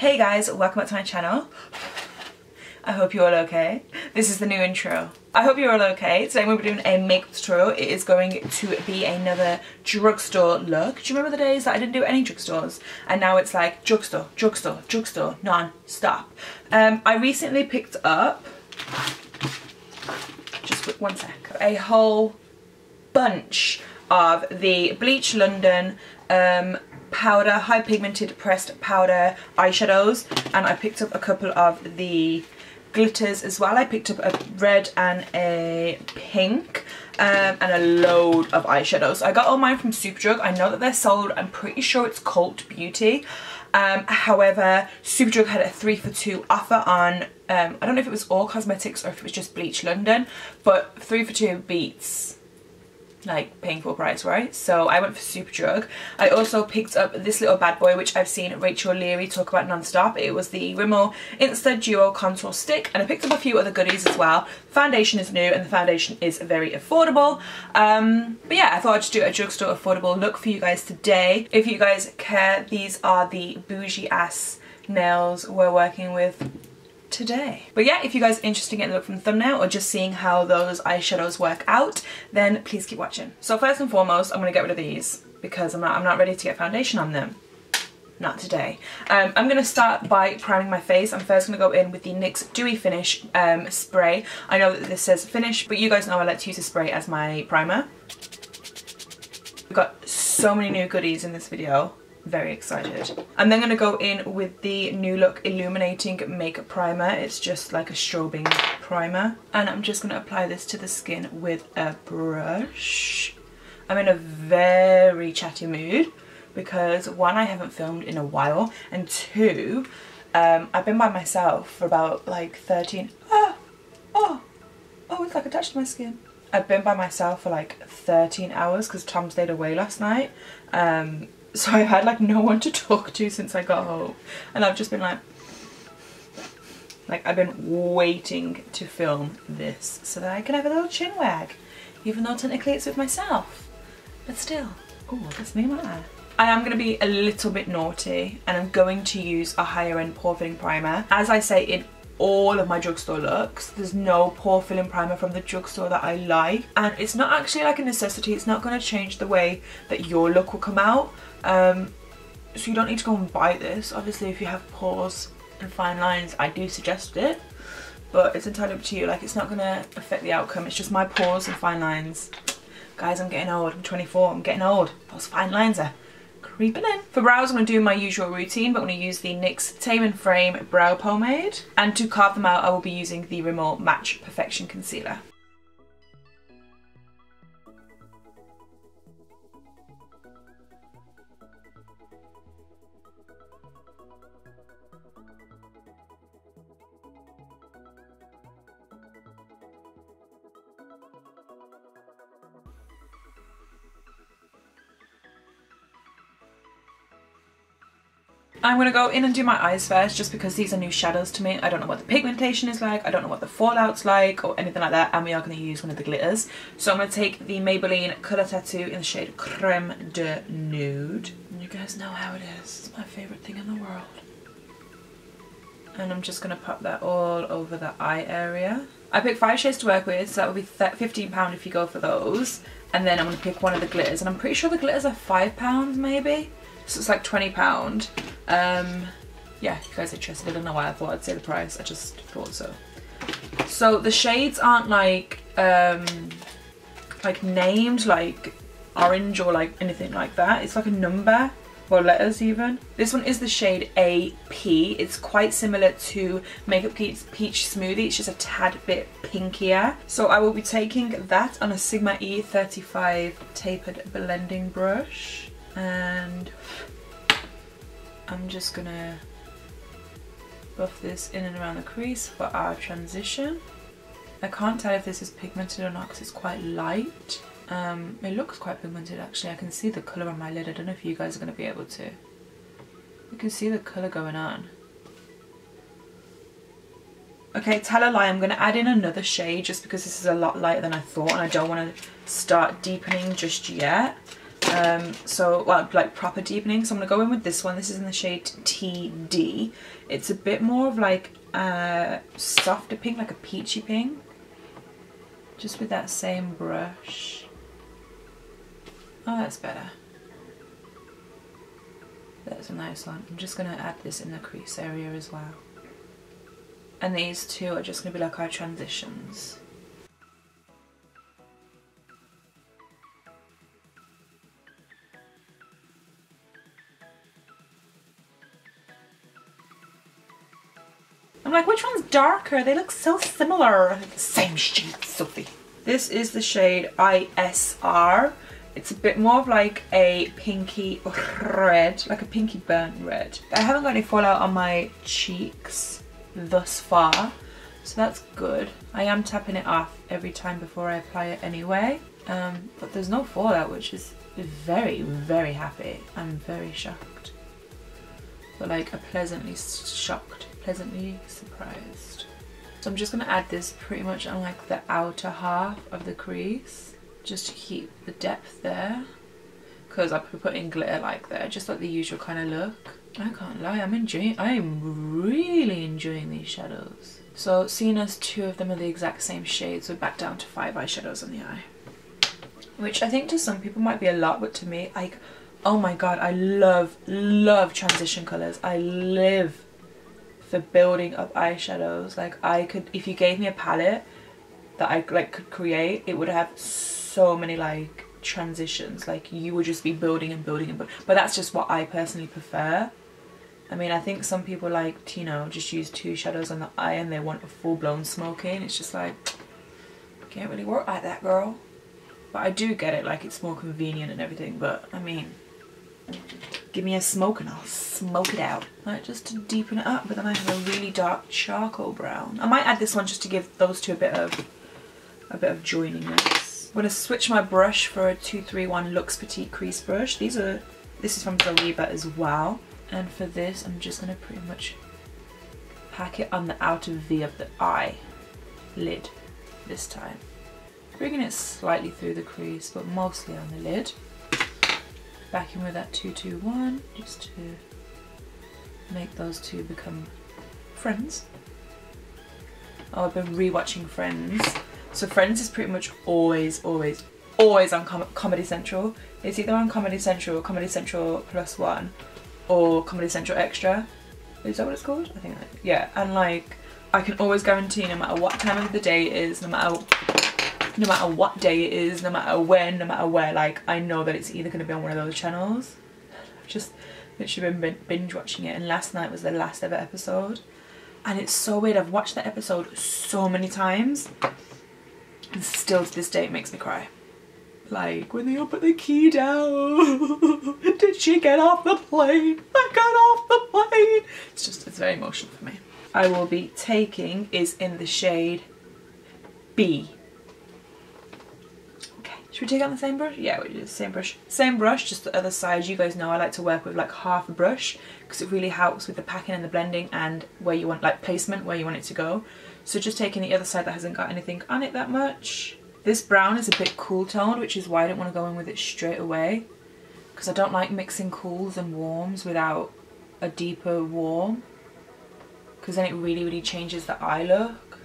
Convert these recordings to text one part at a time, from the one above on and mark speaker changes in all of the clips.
Speaker 1: Hey guys, welcome back to my channel. I hope you're all okay. This is the new intro. I hope you're all okay. Today we'll be doing a makeup tutorial. It is going to be another drugstore look. Do you remember the days that I didn't do any drugstores? And now it's like drugstore, drugstore, drugstore, non-stop. I recently picked up, just one sec, a whole bunch of the Bleach London powder, high pigmented pressed powder eyeshadows, and I picked up a couple of the glitters as well. I picked up a red and a pink and a load of eyeshadows. I got all mine from Superdrug. I know that they're sold, I'm pretty sure it's Cult Beauty. However, Superdrug had a 3 for 2 offer on, I don't know if it was all cosmetics or if it was just Bleach London, but 3 for 2 beats like paying full price, right? So I went for Superdrug. I also picked up this little bad boy, which I've seen Rachel Leary talk about non-stop. It was the Rimmel Insta Duo Contour Stick, and I picked up a few other goodies as well. Foundation is new, and the foundation is very affordable. But yeah, I thought I'd just do a drugstore affordable look for you guys today. If you guys care, these are the bougie ass nails we're working with today. But yeah, if you guys are interested in getting a look from the thumbnail or just seeing how those eyeshadows work out, then please keep watching. So first and foremost, I'm going to get rid of these because I'm not ready to get foundation on them. Not today. I'm going to start by priming my face. I'm first going to go in with the NYX Dewy Finish spray. I know that this says finish, but you guys know I like to use a spray as my primer. We've got so many new goodies in this video. Very excited. I'm then going to go in with the New Look Illuminating Makeup Primer. It's just like a strobing primer, and I'm just going to apply this to the skin with a brush. I'm in a very chatty mood because one, I haven't filmed in a while, and two, I've been by myself for about like 13 it's like attached to my skin. I've been by myself for like 13 hours because Tom stayed away last night. So I've had like no one to talk to since I got home, and I've just been like I've been waiting to film this so that I can have a little chin wag, even though technically it's with myself, but still. Oh, that's me, my eye. I am going to be a little bit naughty, and I'm going to use a higher end pore filling primer. As I say in all of my drugstore looks, there's no pore filling primer from the drugstore that I like, and it's not actually like a necessity. It's not going to change the way that your look will come out, so you don't need to go and buy this. Obviously, if you have pores and fine lines, I do suggest it, but it's entirely up to you. Like, it's not going to affect the outcome. It's just my pores and fine lines. Guys, I'm getting old. I'm 24. I'm getting old. Those fine lines are creeping in. For brows, I'm going to do my usual routine, but I'm going to use the NYX Tame and Frame Brow Pomade. And to carve them out, I will be using the Rimmel Match Perfection Concealer. I'm going to go in and do my eyes first, just because these are new shadows to me. I don't know what the pigmentation is like, I don't know what the fallout's like or anything like that, and we are going to use one of the glitters. So I'm going to take the Maybelline Colour Tattoo in the shade Creme de Nude. And you guys know how it is. It's my favourite thing in the world. And I'm just going to pop that all over the eye area. I picked 5 shades to work with, so that would be £15 if you go for those. And then I'm going to pick one of the glitters, and I'm pretty sure the glitters are £5 maybe. So it's like £20. Yeah, if you guys are interested, I don't know why I thought I'd say the price, I just thought so. So the shades aren't like named like orange or like anything like that. It's like a number or letters even. This one is the shade AP. It's quite similar to Makeup Geek's Peach Smoothie. It's just a tad bit pinkier. So I will be taking that on a Sigma E35 tapered blending brush, and I'm just gonna buff this in and around the crease for our transition. I can't tell if this is pigmented or not because it's quite light. It looks quite pigmented actually. I can see the colour on my lid. I don't know if you guys are going to be able to. You can see the colour going on. Okay, tell a lie, I'm going to add in another shade just because this is a lot lighter than I thought, and I don't want to start deepening just yet. So, well, like proper deepening. So I'm going to go in with this one. This is in the shade TD. It's a bit more of like a softer pink, like a peachy pink. Just with that same brush. Oh, that's better. That's a nice one. I'm just going to add this in the crease area as well. And these two are just going to be like our transitions. I'm like, which one's darker? They look so similar. The same shade, Sophie. This is the shade ISR. It's a bit more of like a pinky red, like a pinky burnt red. I haven't got any fallout on my cheeks thus far, so that's good. I am tapping it off every time before I apply it anyway, but there's no fallout, which is very, very happy. I'm very shocked, but like a pleasantly shocked, pleasantly surprised. So I'm just going to add this pretty much on like the outer half of the crease, just to keep the depth there, because I put in glitter like there, just like the usual kind of look. I can't lie, I'm really enjoying these shadows. So seeing as two of them are the exact same shades, we're back down to 5 eyeshadows on the eye, which I think to some people might be a lot, but to me, like, oh my god, I love transition colors. I live for building up eyeshadows. Like, I could, if you gave me a palette that I like could create, it would have so many like transitions. Like, you would just be building and building and building. But that's just what I personally prefer. I mean, I think some people like to, you know, just use 2 shadows on the eye and they want a full-blown smoking. It's just like, can't really work like that, girl. But I do get it, like, it's more convenient and everything, but I mean, give me a smoke and I'll smoke it out. Like, just to deepen it up, but then I have a really dark charcoal brown. I might add this one just to give those two a bit of joininess. I'm going to switch my brush for a 231 Luxe Petite Crease brush. This is from BLEACH as well. And for this, I'm just going to pretty much pack it on the outer V of the eye lid this time. Bringing it slightly through the crease, but mostly on the lid. Back in with that 221, just to make those two become friends. Oh, I've been rewatching Friends. So Friends is pretty much always on Comedy Central. It's either on Comedy Central or Comedy Central +1 or Comedy Central Extra. Is that what it's called? I think that, yeah. And like, I can always guarantee, no matter what time of the day it is, no matter what day it is, no matter when, no matter where, like, I know that it's either going to be on one of those channels. I've just literally been binge watching it, and last night was the last ever episode. And it's so weird, I've watched that episode so many times, and still to this day it makes me cry. Like, when they all put the key down, did she get off the plane? I got off the plane. It's very emotional for me. I will be taking is in the shade B. Okay, should we take it on the same brush? Yeah, we do the same brush. Same brush, just the other side. You guys know I like to work with like half a brush because it really helps with the packing and the blending and where you want, like placement, where you want it to go. So just taking the other side that hasn't got anything on it that much. This brown is a bit cool toned, which is why I don't want to go in with it straight away, because I don't like mixing cools and warms without a deeper warm, because then it really changes the eye look.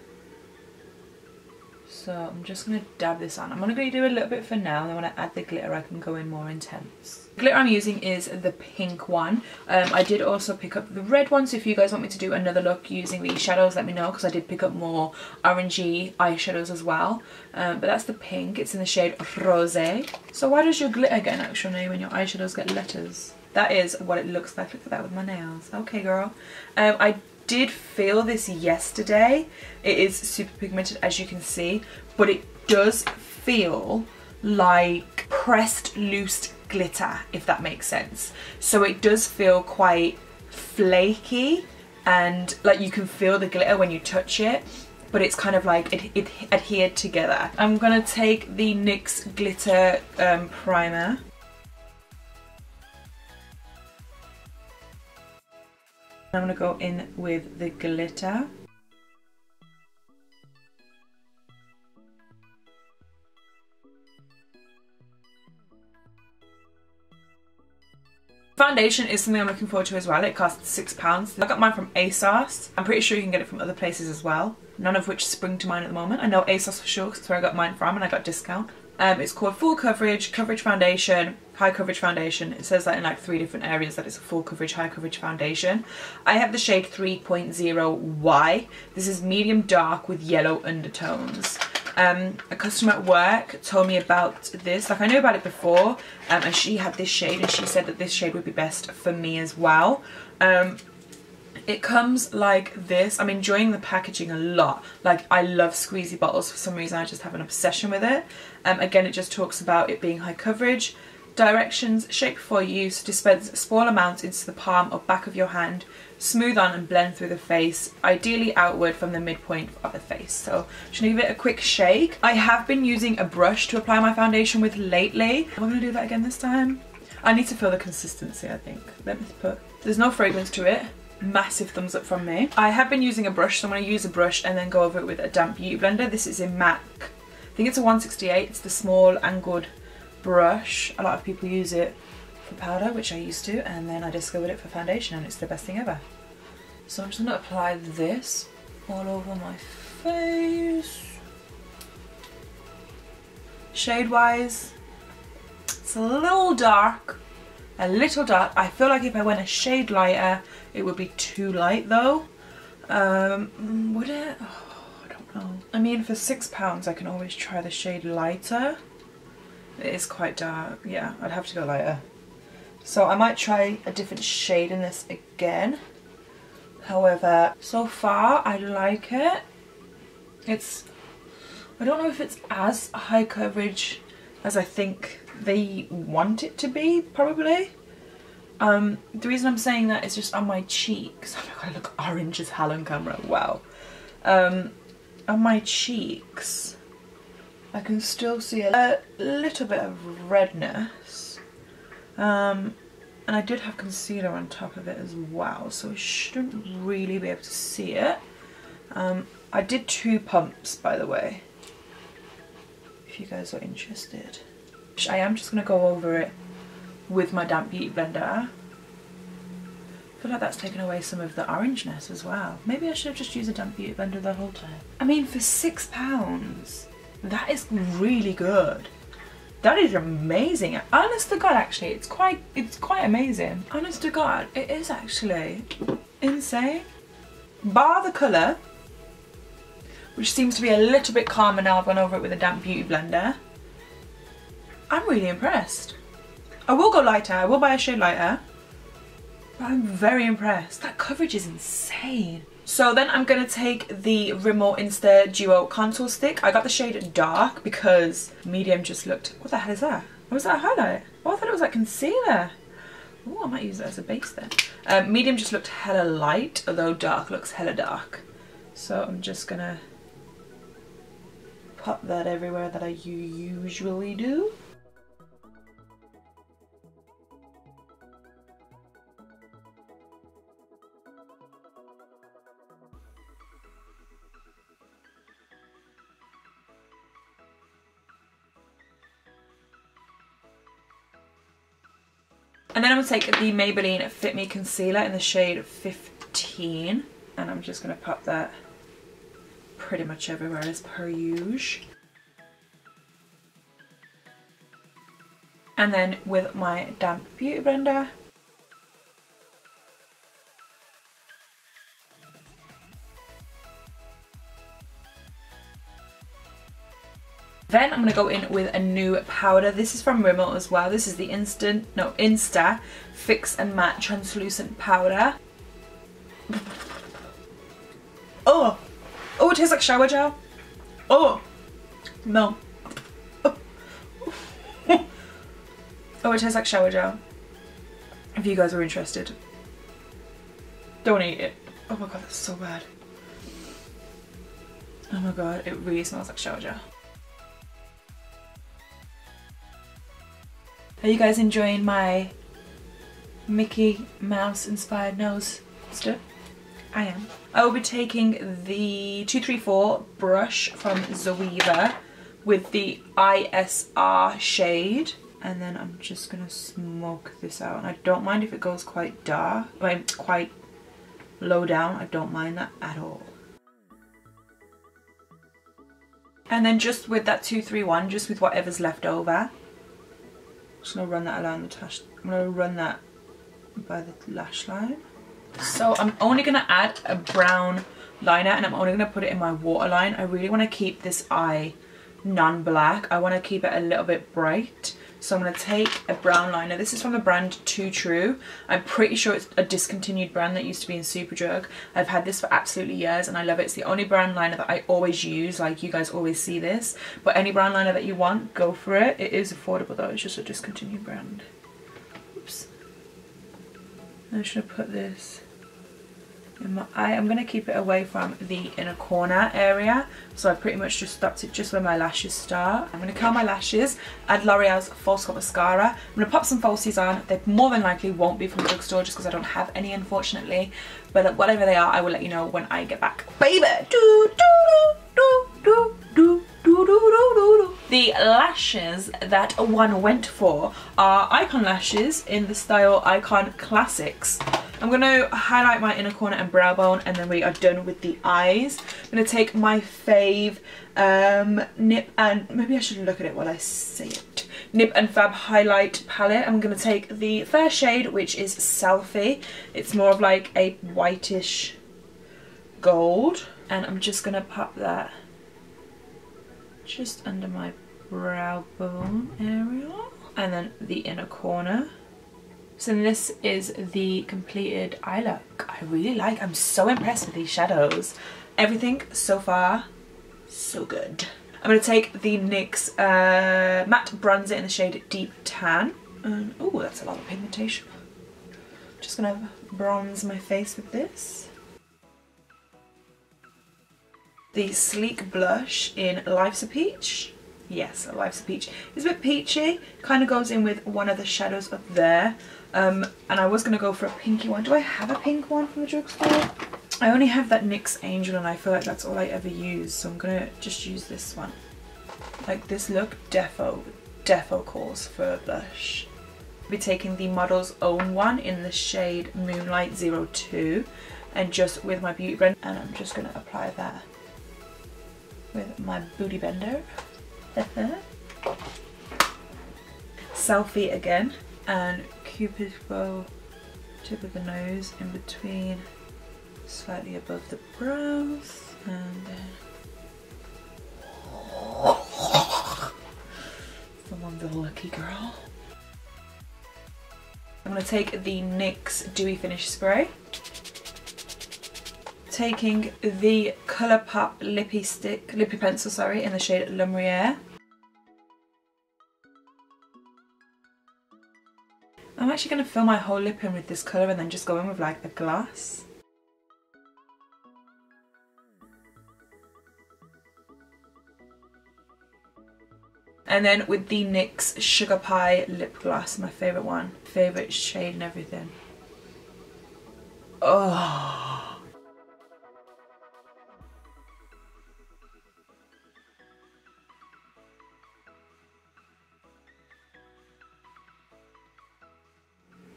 Speaker 1: So I'm just going to dab this on. I'm only going to do a little bit for now, and then when I add the glitter I can go in more intense. The glitter I'm using is the pink one. I did also pick up the red one, so if you guys want me to do another look using these shadows, let me know, because I did pick up more orangey eyeshadows as well. But that's the pink. It's in the shade Rosé. So why does your glitter get an actual name when your eyeshadows get letters? That is what it looks like. Look at that with my nails. Okay, girl. I did feel this yesterday. It is super pigmented, as you can see, but it does feel like pressed loose glitter, if that makes sense. So it does feel quite flaky, and like you can feel the glitter when you touch it, but it's kind of like it adhered together. I'm gonna take the NYX glitter primer. I'm going to go in with the glitter. foundation is something I'm looking forward to as well. It costs £6. I got mine from ASOS. I'm pretty sure you can get it from other places as well, none of which spring to mind at the moment. I know ASOS for sure because that's where I got mine from and I got a discount. It's called Full Coverage Foundation, High Coverage Foundation. It says that in like 3 different areas that it's a full coverage, high coverage foundation. I have the shade 3.0Y. This is medium dark with yellow undertones. A customer at work told me about this. Like, I knew about it before, and she had this shade and she said that this shade would be best for me as well. It comes like this. I'm enjoying the packaging a lot. Like, I love squeezy bottles for some reason. I just have an obsession with it. Again, it just talks about it being high coverage. Directions: shake before use, dispense small amounts into the palm or back of your hand, smooth on and blend through the face, ideally outward from the midpoint of the face. So I'm just gonna give it a quick shake. I have been using a brush to apply my foundation with lately. Am I gonna do that again this time? I need to feel the consistency, I think. Let me put, there's no fragrance to it. Massive thumbs up from me. I have been using a brush, so I'm going to use a brush and then go over it with a damp beauty blender. This is in MAC. I think it's a 168. It's the small angled brush. A lot of people use it for powder, which I used to, and then I discovered it for foundation and it's the best thing ever. So I'm just going to apply this all over my face. Shade wise, it's a little dark. A little dark. I feel like if I went a shade lighter, it would be too light though. Would it? Oh, I don't know. I mean, for £6 I can always try the shade lighter. It is quite dark. Yeah, I'd have to go lighter. So I might try a different shade in this again. However, so far I like it. It's, I don't know if it's as high coverage as I think they want it to be, probably. The reason I'm saying that is just on my cheeks. Oh my god, I look orange as hell on camera. Wow. On my cheeks, I can still see a little bit of redness. And I did have concealer on top of it as well, so I shouldn't really be able to see it. I did 2 pumps, by the way, if you guys are interested. I am just going to go over it with my damp beauty blender. I feel like that's taken away some of the orangeness as well. Maybe I should have just used a damp beauty blender the whole time. I mean, for £6, that is really good. That is amazing. Honest to God, actually, it's quite amazing. Honest to God, it is actually insane. Bar the colour, which seems to be a little bit calmer now I've gone over it with a damp beauty blender. I'm really impressed. I will go lighter, I will buy a shade lighter, but I'm very impressed. That coverage is insane. So then I'm going to take the Rimmel Insta Duo Contour Stick. I got the shade dark because medium just looked, what the hell is that? Was that a highlight? Oh, I thought it was like concealer. Oh, I might use that as a base then. Medium just looked hella light, although dark looks hella dark. So I'm just going to pop that everywhere that I usually do. And then I'm going to take the Maybelline Fit Me Concealer in the shade 15. And I'm just going to pop that pretty much everywhere as per usual. And then with my damp beauty blender, then I'm going to go in with a new powder. This is from Rimmel as well. This is the Insta Fix and Matte Translucent Powder. Oh! Oh, it tastes like shower gel. Oh! No. Oh, oh, it tastes like shower gel. If you guys are interested. Don't eat it. Oh my god, that's so bad. Oh my god, it really smells like shower gel. Are you guys enjoying my Mickey Mouse inspired nose stuff? I am. I will be taking the 234 brush from Zoeva with the ISR shade. and then I'm just gonna smoke this out. And I don't mind if it goes quite dark, like quite low down. I don't mind that at all. And then just with that 231, just with whatever's left over, I'm just gonna run that along the lash. I'm gonna run that by the lash line. So I'm only gonna add a brown liner, and I'm only gonna put it in my waterline. I really want to keep this eye non-black. I want to keep it a little bit bright. So I'm going to take a brown liner. This is from the brand Too True. I'm pretty sure it's a discontinued brand that used to be in Superdrug. I've had this for absolutely years and I love it. It's the only brown liner that I always use. Like, you guys always see this. But any brown liner that you want, go for it. It is affordable though. It's just a discontinued brand. Oops. I should have put this in my eye. I'm going to keep it away from the inner corner area, so I pretty much just stopped it just where my lashes start. I'm going to curl my lashes, add L'Oreal's False Cut Mascara. I'm going to pop some falsies on. They more than likely won't be from the drugstore just because I don't have any, unfortunately, but whatever they are, I will let you know when I get back. Baby! The lashes that one went for are Icon lashes in the style Icon Classics. I'm going to highlight my inner corner and brow bone, and then we are done with the eyes. I'm going to take my fave Nip, and maybe I should look at it while I say it, Nip and Fab highlight palette. I'm going to take the first shade, which is Selfie. It's more of like a whitish gold, and I'm just going to pop that just under my brow bone area, and then the inner corner. So this is the completed eye look. I really like, I'm so impressed with these shadows. Everything so far, so good. I'm going to take the NYX matte bronzer in the shade Deep Tan. And oh, that's a lot of pigmentation. Just going to bronze my face with this. The Sleek blush in Life's a Peach. Yes, Life's a Peach. It's a bit peachy, kind of goes in with one of the shadows up there. And I was going to go for a pinky one. Do I have a pink one from the drugstore? I only have that NYX Angel and I feel like that's all I ever use, so I'm going to just use this one. Like, this look defo calls for a blush. I'll be taking the Model's Own one in the shade Moonlight 02, and just with my beauty blender, and I'm just going to apply that with my booty bender. Selfie again, and Cupid's bow, tip of the nose in between, slightly above the brows, and then someone's a lucky girl. I'm going to take the NYX Dewy Finish Spray, taking the Colourpop lippy pencil, sorry, in the shade Lumiere. I'm actually going to fill my whole lip in with this colour and then just go in with like a gloss. And then with the NYX Sugar Pie lip gloss, my favourite one, favourite shade and everything. Oh.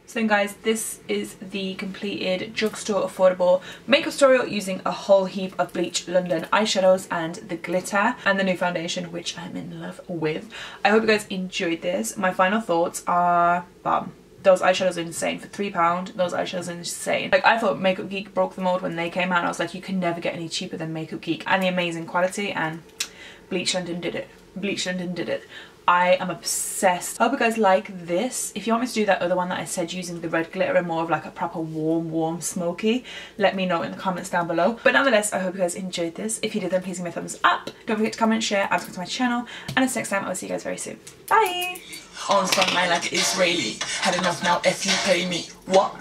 Speaker 1: So then guys, this is the completed drugstore affordable makeup tutorial using a whole heap of Bleach London eyeshadows and the glitter and the new foundation, which I'm in love with. I hope you guys enjoyed this. My final thoughts are bomb. Those eyeshadows are insane. For £3, those eyeshadows are insane. Like, I thought Makeup Geek broke the mold when they came out, and I was like, you can never get any cheaper than Makeup Geek, and the amazing quality, and Bleach London did it. Bleach London did it. I am obsessed. I hope you guys like this. If you want me to do that other one that I said using the red glitter and more of like a proper warm smoky, let me know in the comments down below. But nonetheless, I hope you guys enjoyed this. If you did, then please give me a thumbs up. Don't forget to comment, share, and subscribe to my channel. And until next time, I'll see you guys very soon. Bye! On some my like Israeli. Had enough now if you pay me. What?